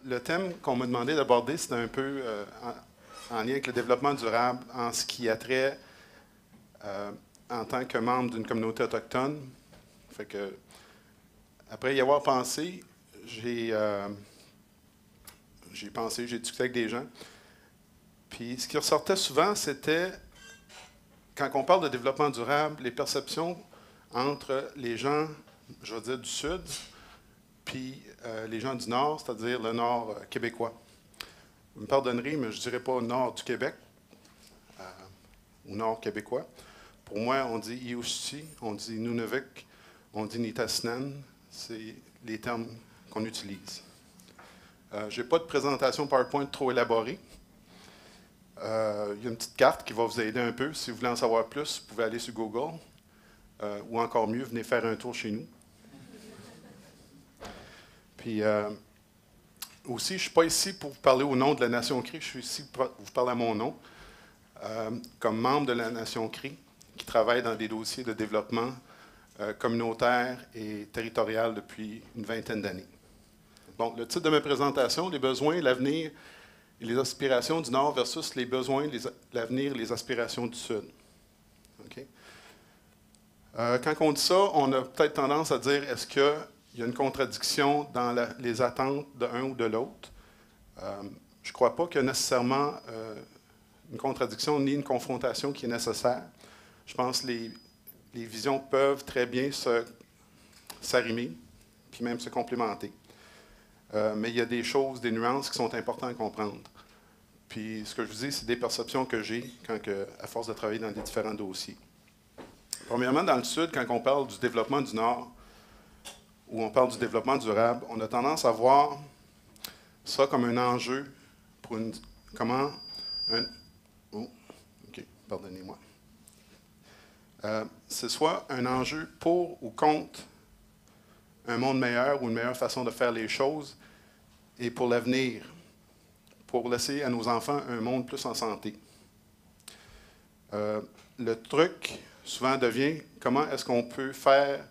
Le thème qu'on m'a demandé d'aborder, c'est un peu en lien avec le développement durable en ce qui a trait en tant que membre d'une communauté autochtone. Fait que, après y avoir pensé, j'ai j'ai discuté avec des gens. Puis ce qui ressortait souvent, c'était, quand on parle de développement durable, les perceptions entre les gens, je veux dire, du Sud, puis les gens du Nord, c'est-à-dire le Nord québécois. Vous me pardonnerez, mais je ne dirais pas Nord du Québec ou Nord québécois. Pour moi, on dit Iushti, on dit Nunavik, on dit Nitassinan. C'est les termes qu'on utilise. Je n'ai pas de présentation PowerPoint trop élaborée. Il y a une petite carte qui va vous aider un peu. Si vous voulez en savoir plus, vous pouvez aller sur Google. Ou encore mieux, venez faire un tour chez nous. Puis aussi, je ne suis pas ici pour vous parler au nom de la Nation Cree, je suis ici pour vous parler à mon nom, comme membre de la Nation Cree, qui travaille dans des dossiers de développement communautaire et territorial depuis une vingtaine d'années. Bon, le titre de ma présentation, les besoins, l'avenir et les aspirations du Nord versus les besoins, l'avenir et les aspirations du Sud. Okay? Quand on dit ça, on a peut-être tendance à dire, est-ce qu'il y a une contradiction dans les attentes d'un ou de l'autre? Je ne crois pas qu'il y a nécessairement une contradiction ni une confrontation qui est nécessaire. Je pense que les visions peuvent très bien s'arrimer, puis même se complémenter. Mais il y a des choses, des nuances qui sont importantes à comprendre. Puis ce que je vous dis, c'est des perceptions que j'ai à force de travailler dans les différents dossiers. Premièrement, dans le Sud, quand on parle du développement du Nord, ou on parle du développement durable, on a tendance à voir ça comme un enjeu pour pardonnez-moi. C'est soit un enjeu pour ou contre un monde meilleur ou une meilleure façon de faire les choses et pour l'avenir, pour laisser à nos enfants un monde plus en santé. Le truc, souvent, devient comment est-ce qu'on peut faire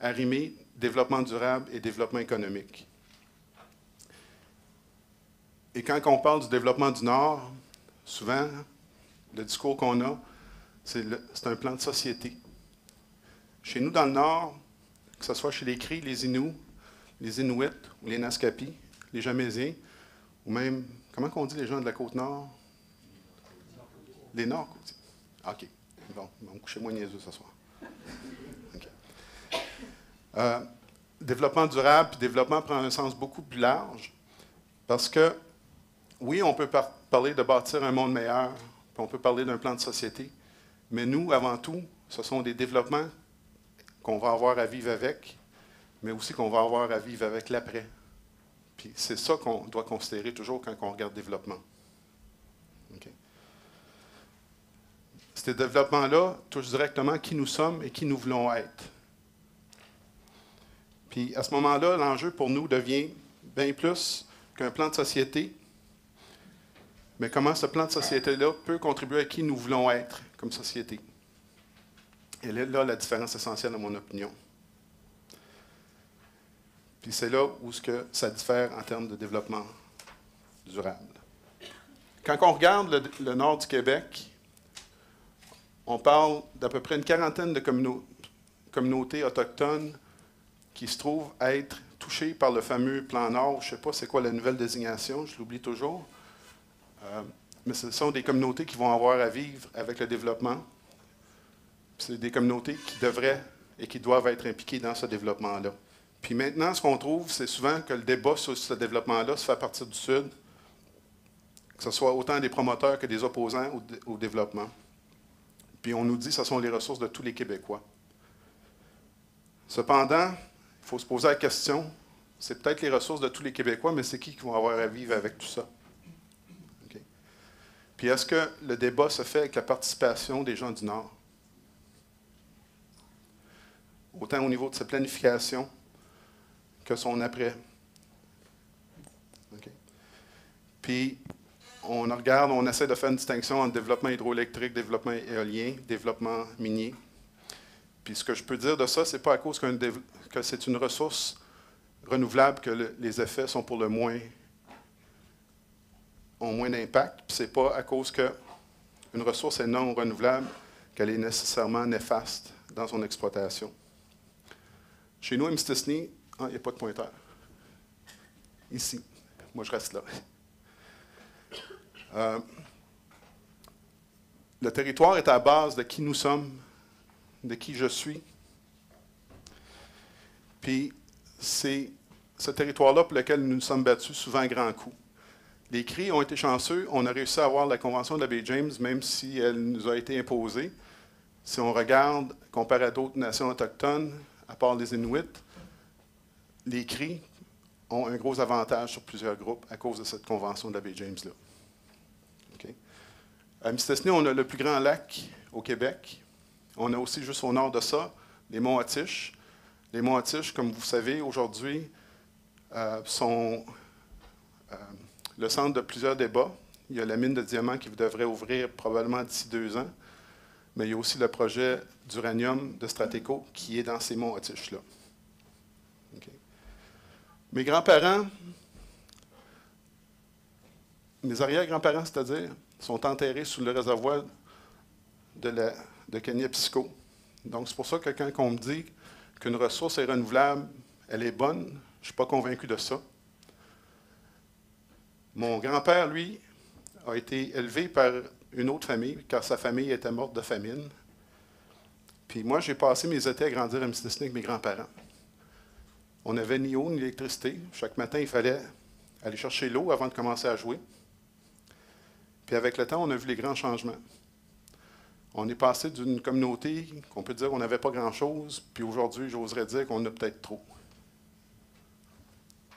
arrimer développement durable et développement économique. Et quand on parle du développement du Nord, souvent, le discours qu'on a, c'est un plan de société. Chez nous, dans le Nord, que ce soit chez les Cris, les Inuits ou les Naskapi, les Jamésiens, ou même, comment on dit les gens de la Côte-Nord? Les Nord-Côtiers. OK. Bon, ils vont me coucher moins niaiseux ce soir. Okay. Développement durable, puis développement prend un sens beaucoup plus large, parce que, oui, on peut parler de bâtir un monde meilleur, puis on peut parler d'un plan de société, mais nous, avant tout, ce sont des développements qu'on va avoir à vivre avec, mais aussi qu'on va avoir à vivre avec l'après. Puis c'est ça qu'on doit considérer toujours quand on regarde développement. Okay. Ces développements-là touchent directement qui nous sommes et qui nous voulons être. Puis à ce moment-là, l'enjeu pour nous devient bien plus qu'un plan de société, mais comment ce plan de société-là peut contribuer à qui nous voulons être comme société. Et là, la différence essentielle, à mon opinion. Puis c'est là où ça diffère en termes de développement durable. Quand on regarde le nord du Québec, on parle d'à peu près une quarantaine de communautés autochtones qui se trouvent être touchées par le fameux plan Nord. Je ne sais pas c'est quoi la nouvelle désignation, je l'oublie toujours. Mais ce sont des communautés qui vont avoir à vivre avec le développement. C'est des communautés qui devraient et qui doivent être impliquées dans ce développement-là. Puis maintenant, ce qu'on trouve, c'est souvent que le débat sur ce développement-là se fait à partir du Sud, que ce soit autant des promoteurs que des opposants au développement. Puis on nous dit que ce sont les ressources de tous les Québécois. Cependant, il faut se poser la question, c'est peut-être les ressources de tous les Québécois, mais c'est qui vont avoir à vivre avec tout ça? Okay. Puis est-ce que le débat se fait avec la participation des gens du Nord? Autant au niveau de sa planification que son après. Okay. Puis, on regarde, on essaie de faire une distinction entre développement hydroélectrique, développement éolien, développement minier. Puis ce que je peux dire de ça, c'est pas à cause que c'est une ressource renouvelable que les effets sont pour le moins ont moins d'impact. Ce n'est pas à cause qu'une ressource est non renouvelable qu'elle est nécessairement néfaste dans son exploitation. Chez nous, à Mistassini, il n'y a pas de pointeur. Ici. Moi, je reste là. Le territoire est à la base de qui nous sommes, de qui je suis. Puis, c'est ce territoire-là pour lequel nous nous sommes battus souvent à grands coups. Les Cris ont été chanceux. On a réussi à avoir la Convention de la baie James, même si elle nous a été imposée. Si on regarde, comparé à d'autres nations autochtones, à part les Inuits, les Cris ont un gros avantage sur plusieurs groupes à cause de cette Convention de la baie James-là. Okay. À Mistassini, on a le plus grand lac au Québec. On a aussi, juste au nord de ça, les monts Atish. Les monts Atish, comme vous savez, aujourd'hui, sont le centre de plusieurs débats. Il y a la mine de diamants qui devrait ouvrir probablement d'ici 2 ans, mais il y a aussi le projet d'uranium de Strateco qui est dans ces monts Atish-là. Okay. Mes grands-parents, mes arrière-grands-parents, c'est-à-dire, sont enterrés sous le réservoir de Kenya-Pisco. Donc, c'est pour ça que quand on me dit qu'une ressource est renouvelable, elle est bonne, je ne suis pas convaincu de ça. Mon grand-père, lui, a été élevé par une autre famille, car sa famille était morte de famine. Puis moi, j'ai passé mes étés à grandir à Mistassini avec mes grands-parents. On n'avait ni eau ni électricité. Chaque matin, il fallait aller chercher l'eau avant de commencer à jouer. Puis avec le temps, on a vu les grands changements. On est passé d'une communauté qu'on peut dire qu'on n'avait pas grand-chose, puis aujourd'hui, j'oserais dire qu'on a peut-être trop.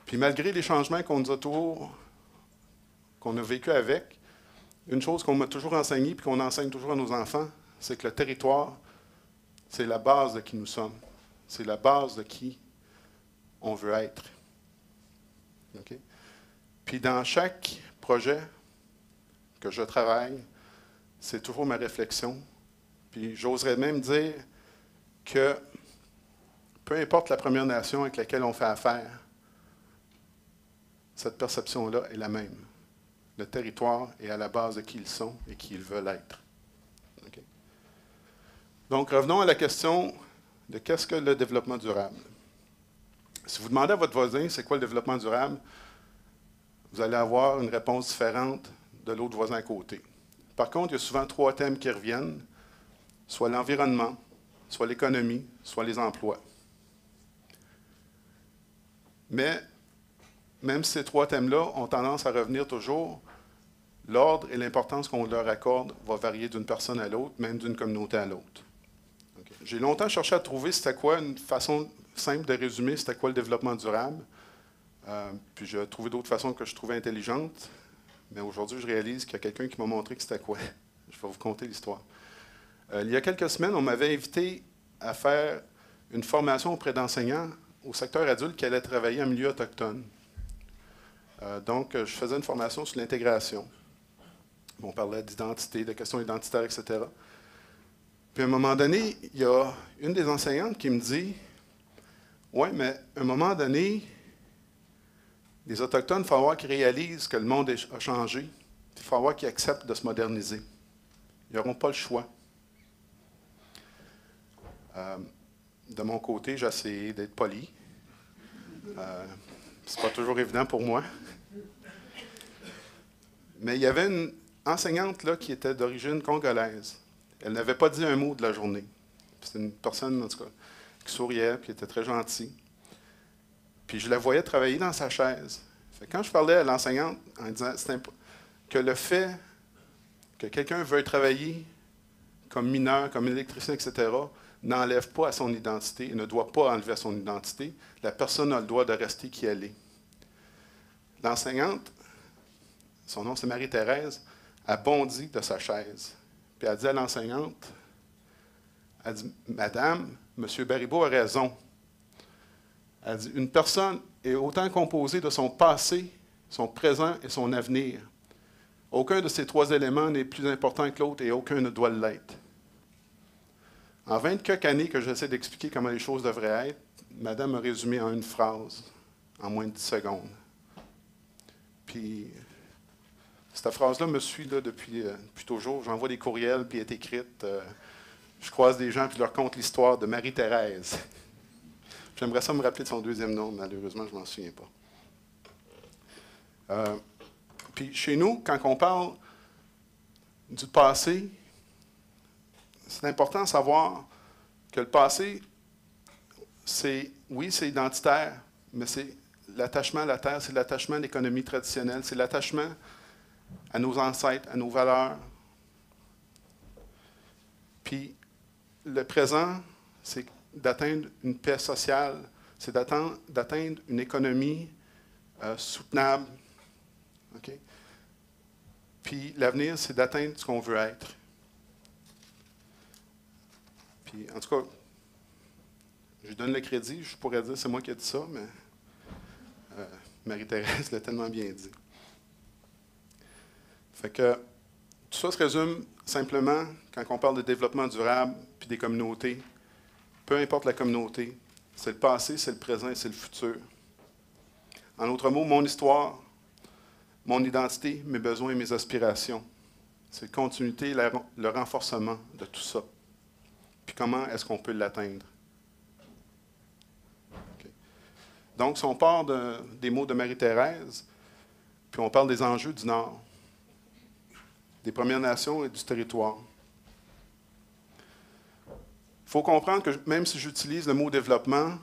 Puis malgré les changements qu'on nous a qu'on a vécu avec, une chose qu'on m'a toujours enseignée et qu'on enseigne toujours à nos enfants, c'est que le territoire, c'est la base de qui nous sommes. C'est la base de qui on veut être. Okay? Puis dans chaque projet que je travaille, c'est toujours ma réflexion. Puis j'oserais même dire que peu importe la Première Nation avec laquelle on fait affaire, cette perception-là est la même. Le territoire est à la base de qui ils sont et qui ils veulent être. Okay? Donc, revenons à la question de qu'est-ce que le développement durable. Si vous demandez à votre voisin c'est quoi le développement durable, vous allez avoir une réponse différente de l'autre voisin à côté. Par contre, il y a souvent 3 thèmes qui reviennent, soit l'environnement, soit l'économie, soit les emplois. Mais même si ces 3 thèmes-là ont tendance à revenir toujours, l'ordre et l'importance qu'on leur accorde va varier d'une personne à l'autre, même d'une communauté à l'autre. Okay. J'ai longtemps cherché à trouver c'était quoi une façon simple de résumer c'était quoi le développement durable. Puis j'ai trouvé d'autres façons que je trouvais intelligentes, mais aujourd'hui je réalise qu'il y a quelqu'un qui m'a montré que c'était quoi. Je vais vous conter l'histoire. Il y a quelques semaines, on m'avait invité à faire une formation auprès d'enseignants au secteur adulte qui allaient travailler en milieu autochtone. Donc, je faisais une formation sur l'intégration. On parlait d'identité, de questions identitaires, etc. Puis à un moment donné, il y a une des enseignantes qui me dit « Oui, mais à un moment donné, les Autochtones, il faut voir qu'ils réalisent que le monde a changé. Il faut voir qu'ils acceptent de se moderniser. Ils n'auront pas le choix. » De mon côté, j'ai essayé d'être poli. C'est pas toujours évident pour moi. Mais il y avait une enseignante là, qui était d'origine congolaise. Elle n'avait pas dit un mot de la journée. C'était une personne, en tout cas, qui souriait, qui était très gentille. Puis je la voyais travailler dans sa chaise. Fait que quand je parlais à l'enseignante en disant que le fait que quelqu'un veuille travailler comme mineur, comme électricien, etc., n'enlève pas à son identité, et ne doit pas enlever à son identité, la personne a le droit de rester qui elle est. L'enseignante, son nom c'est Marie-Thérèse, a bondi de sa chaise. Puis elle dit à l'enseignante, elle dit « Madame, M. Baribeau a raison. » Elle dit « Une personne est autant composée de son passé, son présent et son avenir. Aucun de ces 3 éléments n'est plus important que l'autre et aucun ne doit l'être. » En 20 quelques années que j'essaie d'expliquer comment les choses devraient être, Madame a résumé en une phrase, en moins de 10 secondes. Puis, Cette phrase-là me suit là, depuis toujours. J'envoie des courriels, puis elle est écrite. Je croise des gens, puis je leur conte l'histoire de Marie-Thérèse. J'aimerais ça me rappeler de son deuxième nom, malheureusement, je ne m'en souviens pas. Puis chez nous, quand on parle du passé, c'est important de savoir que le passé, oui, c'est identitaire, mais c'est l'attachement à la terre, c'est l'attachement à l'économie traditionnelle, c'est l'attachement à nos ancêtres, à nos valeurs. Puis le présent, c'est d'atteindre une paix sociale, c'est d'atteindre une économie soutenable. Okay? Puis l'avenir, c'est d'atteindre ce qu'on veut être. Puis en tout cas, je donne le crédit, je pourrais dire c'est moi qui ai dit ça, mais Marie-Thérèse l'a tellement bien dit. Fait que tout ça se résume simplement quand on parle de développement durable puis des communautés. Peu importe la communauté, c'est le passé, c'est le présent et c'est le futur. En d'autres mots, mon histoire, mon identité, mes besoins et mes aspirations. C'est la continuité et le renforcement de tout ça. Puis comment est-ce qu'on peut l'atteindre? Okay. Donc, si on part des mots de Marie-Thérèse, puis on parle des enjeux du Nord, des Premières Nations et du territoire. Il faut comprendre que même si j'utilise le mot développement,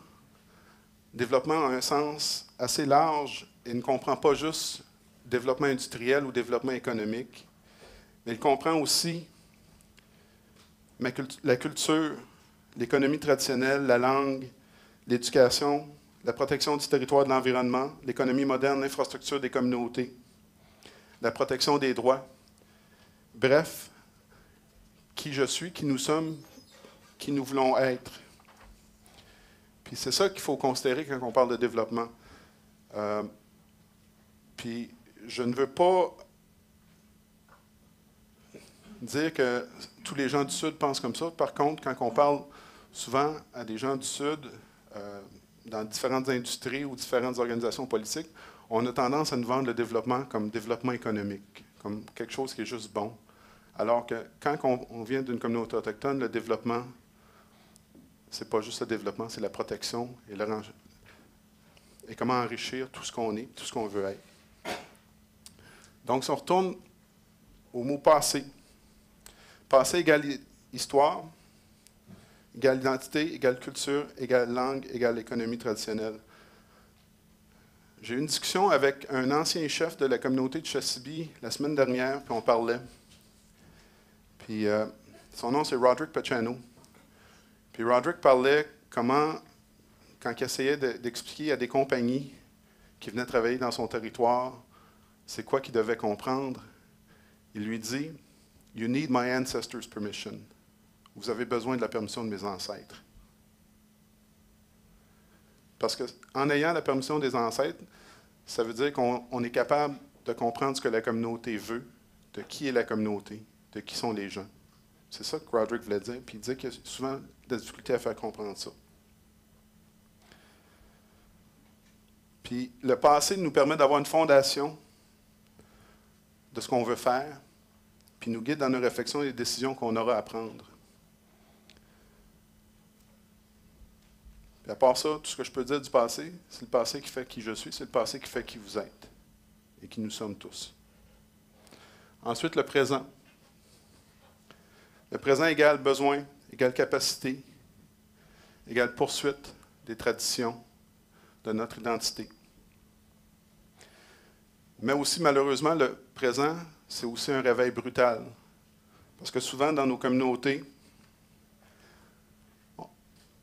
développement a un sens assez large et ne comprend pas juste développement industriel ou développement économique, mais il comprend aussi la culture, l'économie traditionnelle, la langue, l'éducation, la protection du territoire et de l'environnement, l'économie moderne, l'infrastructure des communautés, la protection des droits. Bref, qui je suis, qui nous sommes, qui nous voulons être. Puis c'est ça qu'il faut considérer quand on parle de développement. Puis je ne veux pas dire que tous les gens du Sud pensent comme ça. Par contre, quand on parle souvent à des gens du Sud, dans différentes industries ou différentes organisations politiques, on a tendance à nous vendre le développement comme développement économique, comme quelque chose qui est juste bon. Alors que quand on vient d'une communauté autochtone, le développement, c'est pas juste le développement, c'est la protection et comment enrichir tout ce qu'on est, tout ce qu'on veut être. Donc, si on retourne au mot passé, passé égale histoire, égale identité, égale culture, égale langue, égale économie traditionnelle. J'ai eu une discussion avec un ancien chef de la communauté de Chasibi la semaine dernière, puis on parlait. Puis son nom, c'est Roderick Pachano. Puis Roderick parlait comment, quand il essayait d'expliquer à des compagnies qui venaient travailler dans son territoire, c'est quoi qu'ils devaient comprendre, il lui dit « You need my ancestors' permission. » Vous avez besoin de la permission de mes ancêtres. Parce qu'en ayant la permission des ancêtres, ça veut dire qu'on est capable de comprendre ce que la communauté veut, de qui est la communauté, de qui sont les gens. C'est ça que Roderick voulait dire, puis il disait qu'il y a souvent de la difficulté à faire comprendre ça. Puis le passé nous permet d'avoir une fondation de ce qu'on veut faire, puis nous guide dans nos réflexions et les décisions qu'on aura à prendre. Puis à part ça, tout ce que je peux dire du passé, c'est le passé qui fait qui je suis, c'est le passé qui fait qui vous êtes et qui nous sommes tous. Ensuite, le présent. Le présent égale besoin, égale capacité, égale poursuite des traditions de notre identité. Mais aussi, malheureusement, le présent, c'est aussi un réveil brutal. Parce que souvent, dans nos communautés,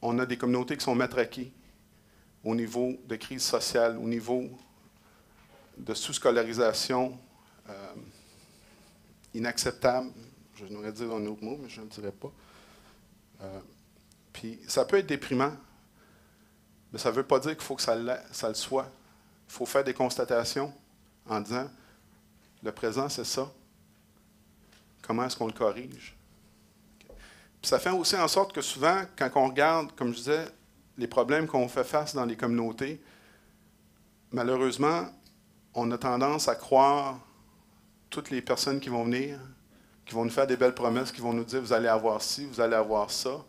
on a des communautés qui sont matraquées au niveau de crise sociale, au niveau de sous-scolarisation inacceptable. Je n'aurais dire un autre mot, mais je ne le dirais pas. Puis ça peut être déprimant, mais ça ne veut pas dire qu'il faut que ça le soit. Il faut faire des constatations en disant, le présent, c'est ça. Comment est-ce qu'on le corrige? Puis ça fait aussi en sorte que souvent, quand on regarde, comme je disais, les problèmes qu'on fait face dans les communautés, malheureusement, on a tendance à croire toutes les personnes qui vont venir, qui vont nous faire des belles promesses, qui vont nous dire, vous allez avoir ci, vous allez avoir ça.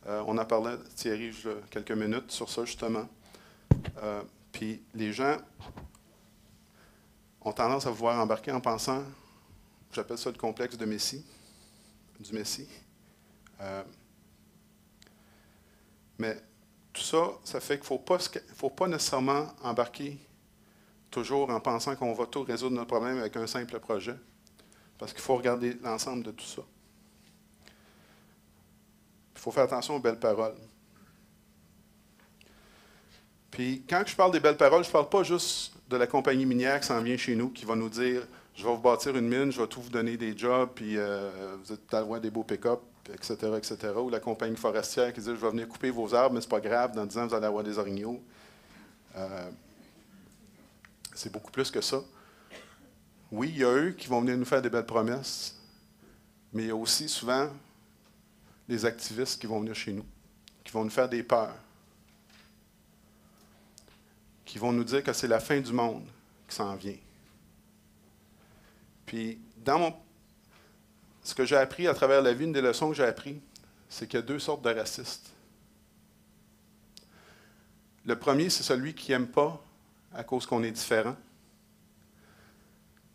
On en parlait, Thierry, quelques minutes sur ça, justement. Puis les gens ont tendance à vouloir embarquer en pensant, j'appelle ça le complexe du Messie. Mais tout ça, ça fait qu'il ne faut pas nécessairement embarquer toujours en pensant qu'on va tout résoudre notre problème avec un simple projet. Parce qu'il faut regarder l'ensemble de tout ça. Il faut faire attention aux belles paroles. Puis, quand je parle des belles paroles, je ne parle pas juste de la compagnie minière qui s'en vient chez nous, qui va nous dire « Je vais vous bâtir une mine, je vais tout vous donner des jobs, puis vous êtes à loin des beaux pick-up, etc., etc. » Ou la compagnie forestière qui dit « Je vais venir couper vos arbres, mais ce n'est pas grave, dans 10 ans, vous allez avoir des orignaux. » C'est beaucoup plus que ça. Oui, il y a eux qui vont venir nous faire des belles promesses, mais il y a aussi souvent des activistes qui vont venir chez nous, qui vont nous faire des peurs, qui vont nous dire que c'est la fin du monde qui s'en vient. Puis, ce que j'ai appris à travers la vie, une des leçons que j'ai apprises, c'est qu'il y a 2 sortes de racistes. Le premier, c'est celui qui n'aime pas à cause qu'on est différent.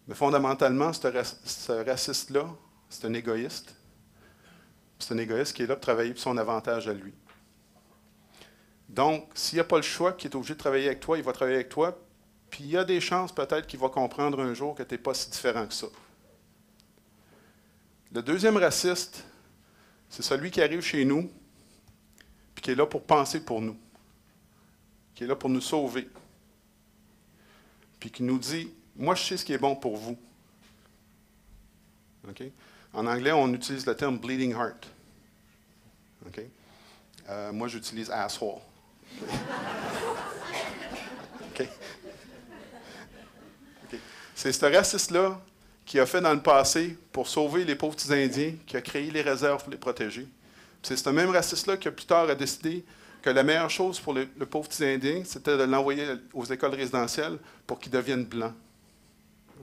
Mais fondamentalement, ce raciste-là, c'est un égoïste. C'est un égoïste qui est là pour travailler pour son avantage à lui. Donc, s'il n'y a pas le choix, qu'il est obligé de travailler avec toi, il va travailler avec toi, puis il y a des chances peut-être qu'il va comprendre un jour que tu n'es pas si différent que ça. Le deuxième raciste, c'est celui qui arrive chez nous, puis qui est là pour penser pour nous, qui est là pour nous sauver, puis qui nous dit « Moi, je sais ce qui est bon pour vous. » Okay? En anglais, on utilise le terme « bleeding heart ». Okay? Moi, j'utilise « asshole ». Okay? Okay. C'est ce raciste-là qui a fait dans le passé pour sauver les pauvres petits Indiens, qui a créé les réserves pour les protéger. C'est ce même raciste-là qui, plus tard, a décidé que la meilleure chose pour le pauvre petit Indien, c'était de l'envoyer aux écoles résidentielles pour qu'il devienne blanc.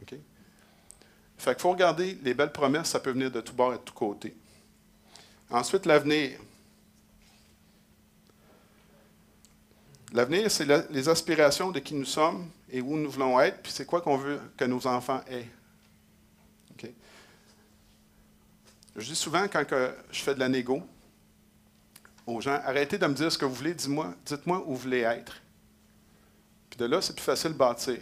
Okay? Fait qu'il faut regarder les belles promesses, ça peut venir de tous bords et de tous côtés. Ensuite, l'avenir. L'avenir, c'est les aspirations de qui nous sommes et où nous voulons être, puis c'est quoi qu'on veut que nos enfants aient. Okay? Je dis souvent, quand je fais de la négo, aux gens, arrêtez de me dire ce que vous voulez, dites-moi où vous voulez être. Puis de là, c'est plus facile de bâtir.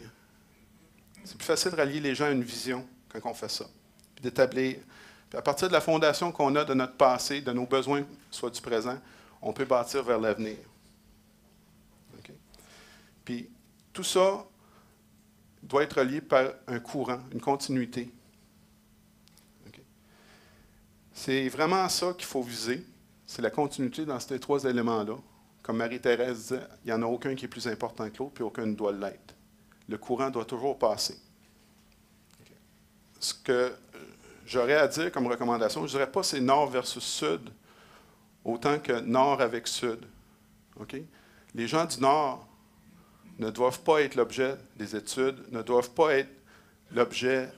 C'est plus facile de rallier les gens à une vision quand on fait ça. Puis d'établir. Puis à partir de la fondation qu'on a de notre passé, de nos besoins, soit du présent, on peut bâtir vers l'avenir. Okay? Puis tout ça doit être relié par un courant, une continuité. Okay? C'est vraiment ça qu'il faut viser. C'est la continuité dans ces 3 éléments-là. Comme Marie-Thérèse disait, il n'y en a aucun qui est plus important que l'autre, puis aucun ne doit l'être. Le courant doit toujours passer. Okay. Ce que j'aurais à dire comme recommandation, je ne dirais pas c'est nord versus sud, autant que nord avec sud. Okay? Les gens du nord ne doivent pas être l'objet des études, ne doivent pas être l'objet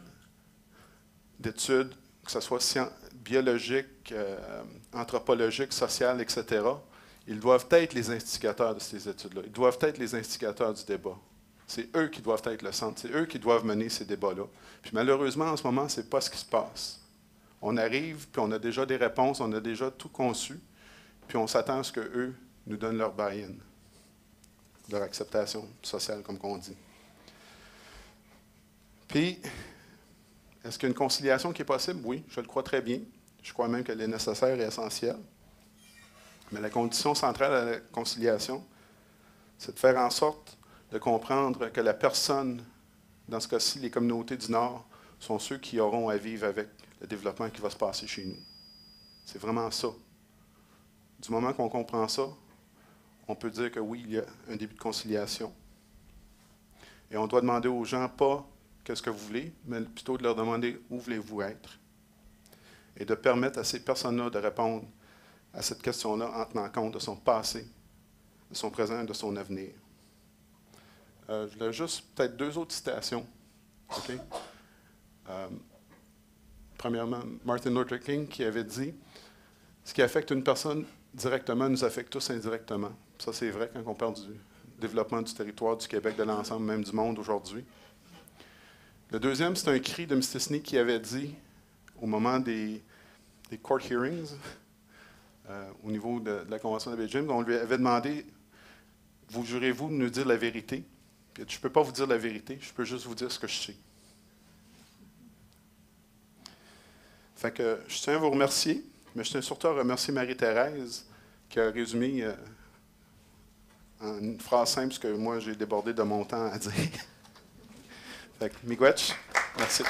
d'études, que ce soit biologiques, anthropologiques, sociales, etc. Ils doivent être les instigateurs de ces études-là. Ils doivent être les instigateurs du débat. C'est eux qui doivent être le centre. C'est eux qui doivent mener ces débats-là. Puis malheureusement, en ce moment, ce n'est pas ce qui se passe. On arrive, puis on a déjà des réponses, on a déjà tout conçu, puis on s'attend à ce qu'eux nous donnent leur buy-in, leur acceptation sociale, comme on dit. Puis, est-ce qu'il y a une conciliation qui est possible? Oui, je le crois très bien. Je crois même qu'elle est nécessaire et essentielle. Mais la condition centrale à la conciliation, c'est de faire en sorte de comprendre que la personne, dans ce cas-ci, les communautés du Nord, sont ceux qui auront à vivre avec le développement qui va se passer chez nous. C'est vraiment ça. Du moment qu'on comprend ça, on peut dire que oui, il y a un début de conciliation. Et on doit demander aux gens pas qu'est-ce que vous voulez, mais plutôt de leur demander où voulez-vous être. Et de permettre à ces personnes-là de répondre à cette question-là en tenant compte de son passé, de son présent et de son avenir. Je voulais juste peut-être 2 autres citations. Okay? premièrement, Martin Luther King qui avait dit « Ce qui affecte une personne directement nous affecte tous indirectement. » Ça, c'est vrai quand on parle du développement du territoire du Québec, de l'ensemble même du monde aujourd'hui. Le deuxième, c'est un cri de Mistassini qui avait dit, au moment des court hearings, au niveau de la Convention de Beijing, on lui avait demandé « Vous jurez-vous de nous dire la vérité? » Puis, je ne peux pas vous dire la vérité, je peux juste vous dire ce que je sais. Fait que je tiens à vous remercier, mais je tiens surtout à remercier Marie-Thérèse qui a résumé en une phrase simple ce que moi j'ai débordé de mon temps à dire. Fait que, miigwech, merci.